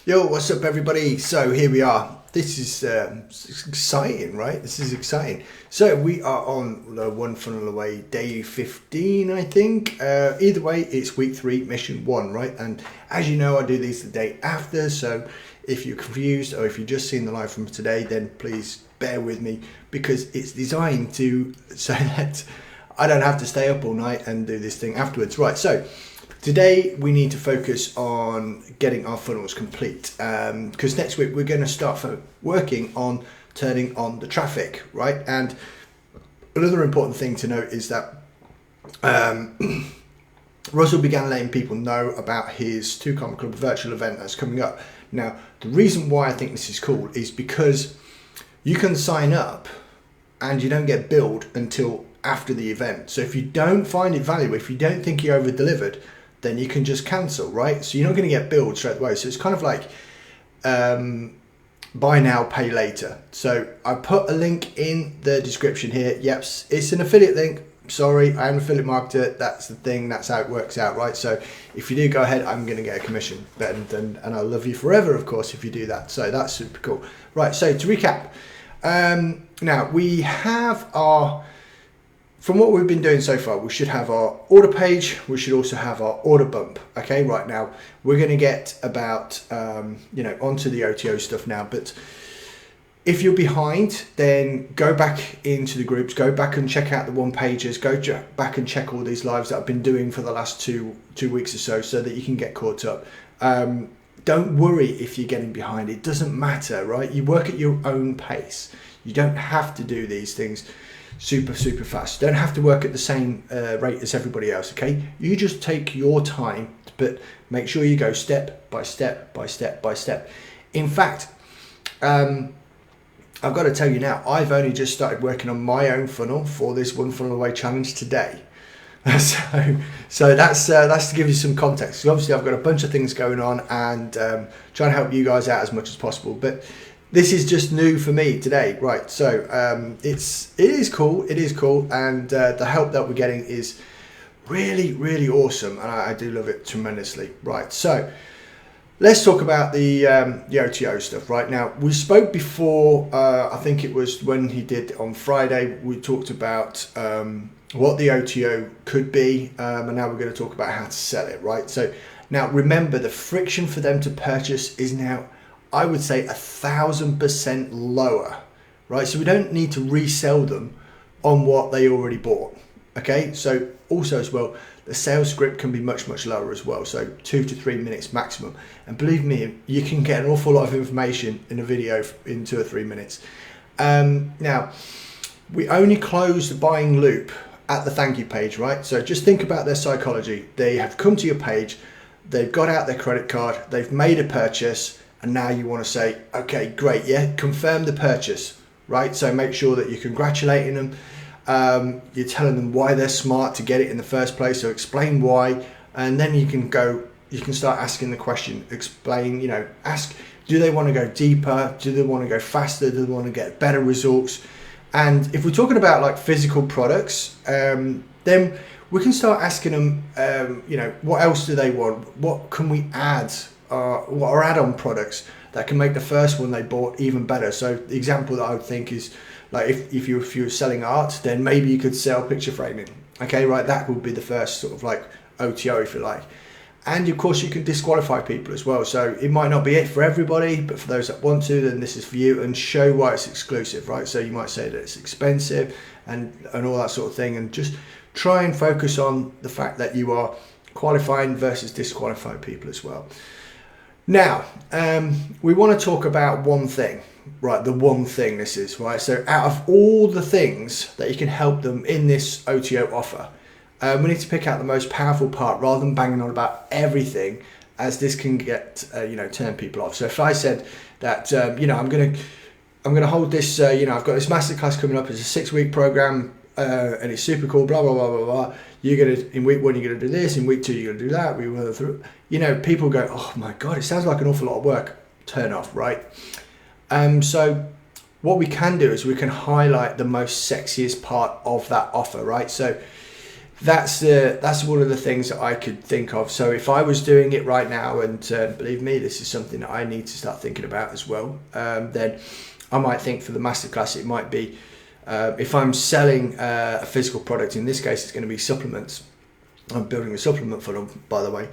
Yo, what's up everybody? So here we are. This is exciting, right? This is exciting. So we are on the One Funnel Away day 15, I think. Either way, it's week 3, mission 1, right? And as you know, I do these the day after. So if you're confused or if you've just seen the live from today, then please bear with me because it's designed to so that I don't have to stay up all night and do this thing afterwards. Right, so today we need to focus on getting our funnels complete because next week we're going to start working on turning on the traffic, right? And another important thing to note is that Russell began letting people know about his 2 Comma Club virtual event that's coming up. Now, the reason why I think this is cool is because you can sign up and you don't get billed until after the event. So if you don't find it valuable, if you don't think you over delivered, then you can just cancel, right? So you're not going to get billed straight away. So it's kind of like buy now, pay later. So I put a link in the description here. Yep, it's an affiliate link. Sorry, I am an affiliate marketer. That's the thing. That's how it works out, right? So if you do go ahead, I'm going to get a commission. And I'll love you forever, of course, if you do that. So that's super cool. Right, so to recap, now we have our... From what we've been doing so far, we should have our order page. We should also have our order bump. Okay, right now we're going to get about onto the OTO stuff now. But if you're behind, then go back into the groups. Go back and check out the one pages. Go back and check all these lives that I've been doing for the last two weeks or so that you can get caught up. Don't worry if you're getting behind. It doesn't matter, right? You work at your own pace. You don't have to do these things super fast. You don't have to work at the same rate as everybody else, okay? You just take your time, but make sure you go step by step by step by step. In fact, I've got to tell you now, I've only just started working on my own funnel for this One Funnel Away challenge today. So that's to give you some context. So obviously I've got a bunch of things going on and trying to help you guys out as much as possible, but this is just new for me today, right? So it is cool, and the help that we're getting is really awesome, and I do love it tremendously. Right, so let's talk about the OTO stuff. Right now, we spoke before. I think it was when he did on Friday. We talked about what the OTO could be, and now we're going to talk about how to sell it. Right. So now remember, the friction for them to purchase is now, I would say, 1,000% lower, right? So we don't need to resell them on what they already bought, okay? So also as well, the sales script can be much lower as well, so 2 to 3 minutes maximum. And believe me, you can get an awful lot of information in a video in 2 or 3 minutes. Now, we only close the buying loop at the thank you page, right? So just think about their psychology. They have come to your page, they've got out their credit card, they've made a purchase, and now you want to say, okay, great, yeah, confirm the purchase, right? So make sure that you're congratulating them, you're telling them why they're smart to get it in the first place, so explain why, and then you can start asking the question, explain, ask, do they want to go deeper? Do they want to go faster? Do they want to get better results? And if we're talking about like physical products, then we can start asking them, what else do they want? What can we add? What are add-on products that can make the first one they bought even better? So the example that I would think is like if you're selling art, then maybe you could sell picture framing. Okay, right, that would be the first sort of like OTO, if you like. And of course you can disqualify people as well. So it might not be it for everybody, but for those that want to, then this is for you, and show why it's exclusive, right? So you might say that it's expensive and all that sort of thing, and just try and focus on the fact that you are qualifying versus disqualifying people as well. Now, we want to talk about one thing, right? The one thing this is, right? So out of all the things that you can help them in this OTO offer, we need to pick out the most powerful part rather than banging on about everything, as this can get, turn people off. So if I said that, I'm going to hold this, I've got this masterclass coming up, it's a 6-week program, and it's super cool, blah, blah, blah, blah, blah. In week 1, you're going to do this, in week 2, you're going to do that. We went through, people go, oh my God, it sounds like an awful lot of work. Turn off, right? So what we can do is we can highlight the most sexiest part of that offer, right? So that's one of the things that I could think of. So if I was doing it right now, and believe me, this is something that I need to start thinking about as well, then I might think for the masterclass it might be, if I'm selling a physical product, in this case it's going to be supplements. I'm building a supplement funnel, by the way.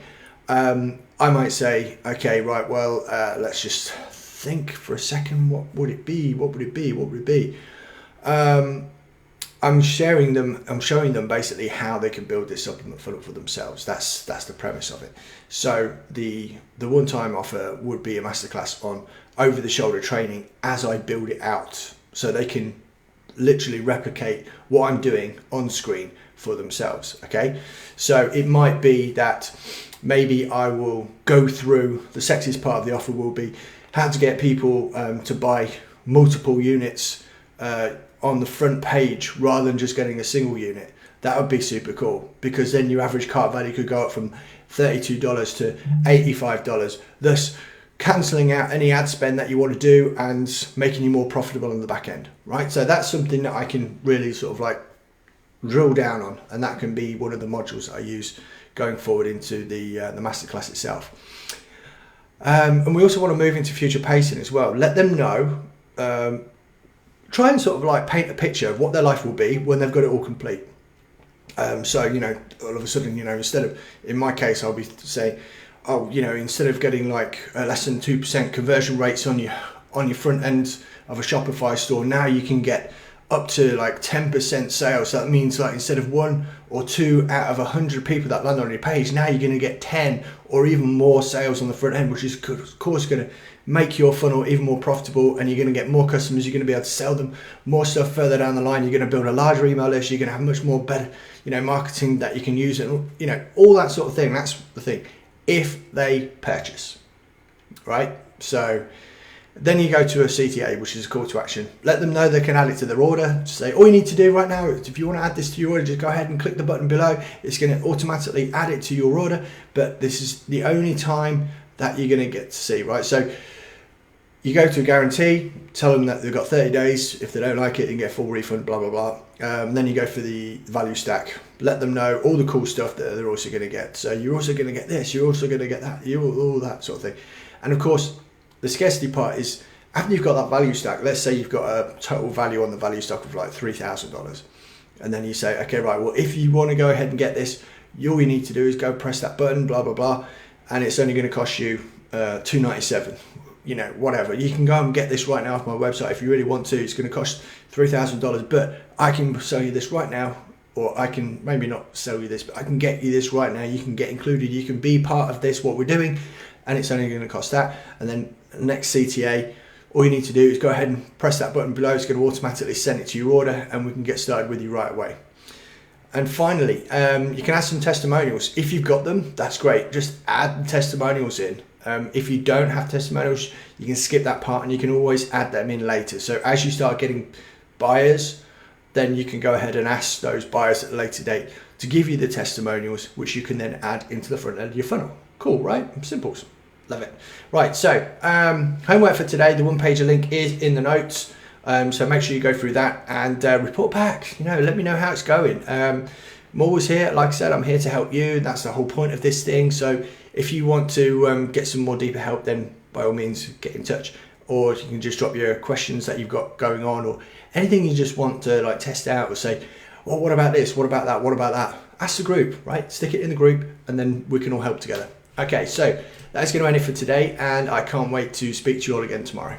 I might say, okay, right, well, let's just think for a second. What would it be? What would it be? What would it be? I'm showing them basically how they can build this supplement funnel for themselves. That's the premise of it. So the one-time offer would be a masterclass on over-the-shoulder training as I build it out, so they can literally replicate what I'm doing on screen for themselves. Okay, so it might be that maybe I will go through, the sexiest part of the offer will be how to get people to buy multiple units on the front page rather than just getting a single unit. That would be super cool, because then your average cart value could go up from $32 to $85, thus cancelling out any ad spend that you want to do and making you more profitable on the back end, right? So that's something that I can really sort of like drill down on, and that can be one of the modules that I use going forward into the masterclass itself. And we also want to move into future pacing as well. Let them know, try and sort of like paint a picture of what their life will be when they've got it all complete. So, you know, all of a sudden, you know, instead of, in my case, I'll be saying, oh, you know, instead of getting like less than 2% conversion rates on your front end of a Shopify store, now you can get up to like 10% sales. So that means like instead of 1 or 2 out of 100 people that land on your page, now you're going to get 10 or even more sales on the front end, which is of course going to make your funnel even more profitable, and you're going to get more customers. You're going to be able to sell them more stuff further down the line. You're going to build a larger email list. You're going to have much more better, you know, marketing that you can use, and you know, all that sort of thing. That's the thing. If they purchase, right? So then you go to a CTA, which is a call to action. Let them know they can add it to their order. Just say, all you need to do right now, if you want to add this to your order, just go ahead and click the button below. It's going to automatically add it to your order, but this is the only time that you're going to get to see, right? So you go to a guarantee, tell them that they've got 30 days. If they don't like it, you can get a full refund, blah, blah, blah. Then you go for the value stack. Let them know all the cool stuff that they're also going to get. So you're also going to get this, you're also going to get that, all that sort of thing. And of course, the scarcity part is after you've got that value stack, let's say you've got a total value on the value stack of like $3,000. And then you say, okay, right, well, if you want to go ahead and get this, all you need to do is go press that button, blah, blah, blah. And it's only going to cost you $297. You know, whatever. You can go and get this right now off my website if you really want to. It's going to cost $3,000, but I can sell you this right now, or I can maybe not sell you this, but I can get you this right now. You can get included. You can be part of this, what we're doing, and it's only going to cost that. And then next CTA, all you need to do is go ahead and press that button below. It's going to automatically send it to your order, and we can get started with you right away. And finally, you can add some testimonials. If you've got them, that's great. Just add testimonials in. If you don't have testimonials, you can skip that part and you can always add them in later. So as you start getting buyers, then you can go ahead and ask those buyers at a later date to give you the testimonials, which you can then add into the front end of your funnel. Cool, right? Simples. Love it. Right, so homework for today, the one-pager link is in the notes. So make sure you go through that and report back. You know, let me know how it's going. I'm always here. Like I said, I'm here to help you. That's the whole point of this thing. So if you want to get some more deeper help, then by all means get in touch, or you can just drop your questions that you've got going on, or anything you just want to like test out, or say, well, what about this? What about that? What about that? Ask the group, right? Stick it in the group, and then we can all help together. Okay, so that's going to end it for today, and I can't wait to speak to you all again tomorrow.